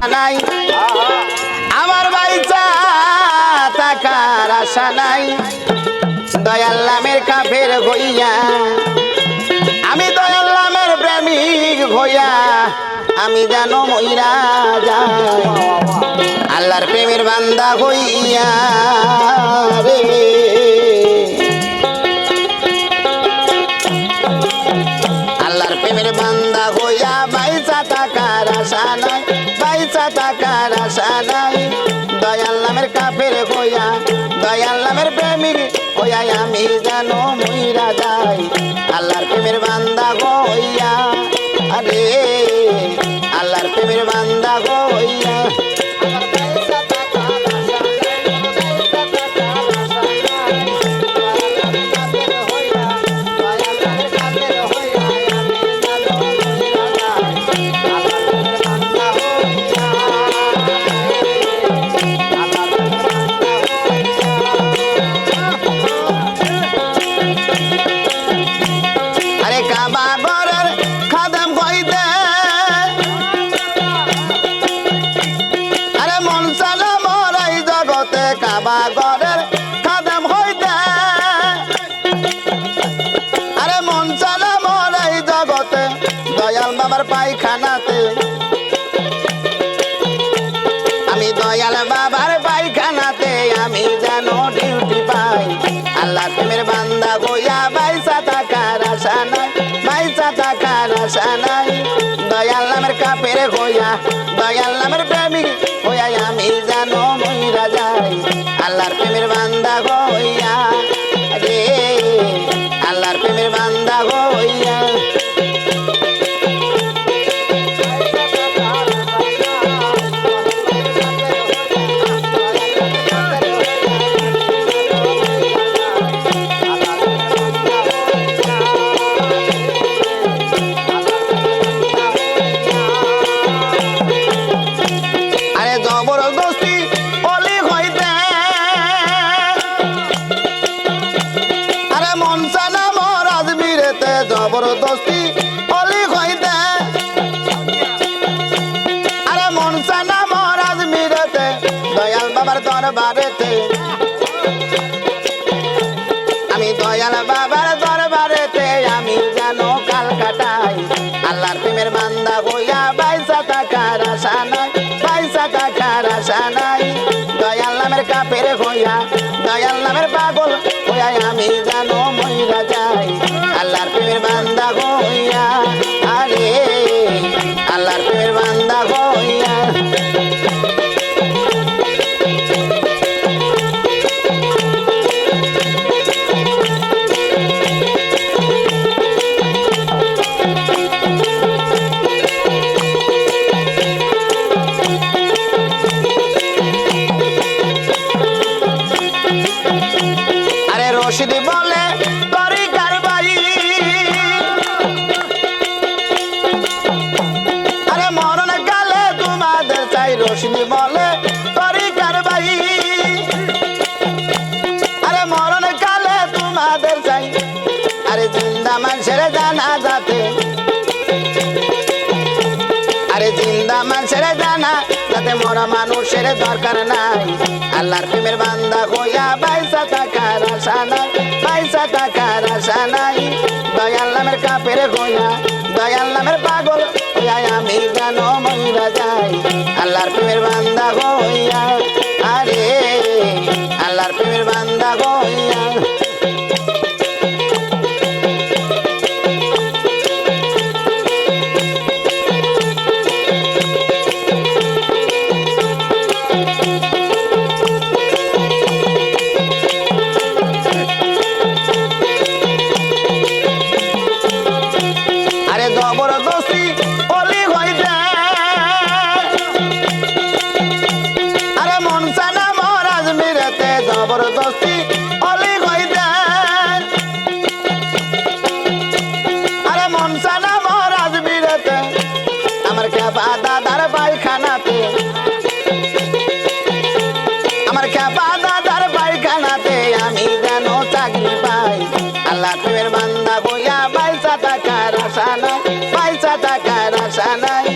নাই আমার বাইচা থাকার আশা নাই দয়াল নামের কাফের হইয়া আমি দয়াল নামের প্রেমিক হইয়া আমি জানো মইরা যাই আল্লাহর প্রেমের বান্দা হইয়া রে আল্লাহর প্রেমের বান্দা হইয়া বাইচা থাকার আশা নাই বাইচা থাকার আশা নাই দয়াল নামের কাফের হইয়া দয়াল নামের প্রেমিক হইয়া আমি জানো মইরা যাই আল্লাহর প্রেমের বান্দা হইয়া আরে আল্লাহর প্রেমের বান্দা হইয়া ঘরের খাদেম হইতে আরে মন চালা মরাই জগতে দয়াল বাবার পায়খানাতে আমি দয়াল বাবার পায়খানাতে আমি যেন ডিউটি পাই আল্লাহ প্রেমের বান্দা হইয়া বাইচা থাকার আশা নাই বাইচা থাকার আশা নাই দয়াল নামের কাফের হইয়া দয়াল নামের প্রেমিক হইয়া আমি যেন মইরা যাই আল্লাহর প্রেমের বান্দা হইয়া রে আল্লাহর প্রেমের বান্দা হইয়া আরে জবরদস্তি অলি হইতে আরে মন চানা মরাজ বিরেতে জবরদস্তি অলি হইতে আরে মন চানা মরাজ বিরেতে দয়াল বাবার দরবারেতে আমি দয়াল বাবার দরবারেতে আমি জানো কাল কাটাই আল্লাহর প্রেমের বান্দা হইয়া বাইচা থাকার আশা নাই বাইচা থাকার আশা নাই দয়াল নামের কাফের হইয়া দয়াল নামের পাগল হইয়া আমি জানো মইরা যাই আল্লাহর প্রেমের বান্দা হইয়া আরে আল্লাহর প্রেমের বান্দা হইয়া রশিদ বলে তরিকার ভাই আরে মরণ কালে তোমাদের চাই রশিদ বলে তরিকার ভাই আরে মরণ কালে তোমাদের চাই আরে জিন্দা মানুষের জানা যাতে আরে জিন্দা মানুষের জানা যাতে মরা মানুষের দরকার নাই আল্লাহর প্রেমের বান্দা হইয়া বাইচা থাকার আশা নাই বাইচা থাকার আশা নাই দয়াল নামের কাফের হইয়া দয়াল নামের পাগল হইয়া আমি জানো মইরা যাই আল্লাহর প্রেমের বান্দা হইয়া আরে আল্লাহর প্রেমের বান্দা হইয়া জবরদস্তি অলি হইতে আরে মন চানা মরাজ মিরেতে জবরদস্তি অলি হইতে আরে মন চানা মরাজ মিরেতে আমার খেপা দাদার পায়খানাতে আমার খেপা দাদার পায়খানাতে আমি যেন চাকরি পাই আল্লাহ প্রেমের বান্দা হইয়া বাইচা থাকার আশা নাই বাইচা থাকার আশা নাই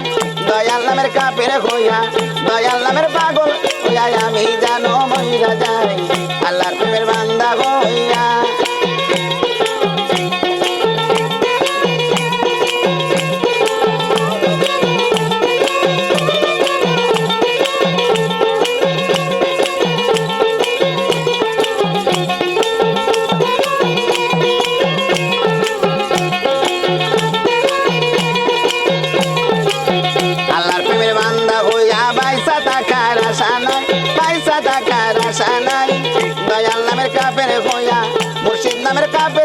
দয়াল নামের কাফের কাপের হইয়া দয়াল নামের পাগল হইয়া আমি জানো মহিলা যাই আল্লাহর প্রেমের বান্দা হইয়া দয়াল নামের কাপের হইয়া মুর্শিদ নামের কাপের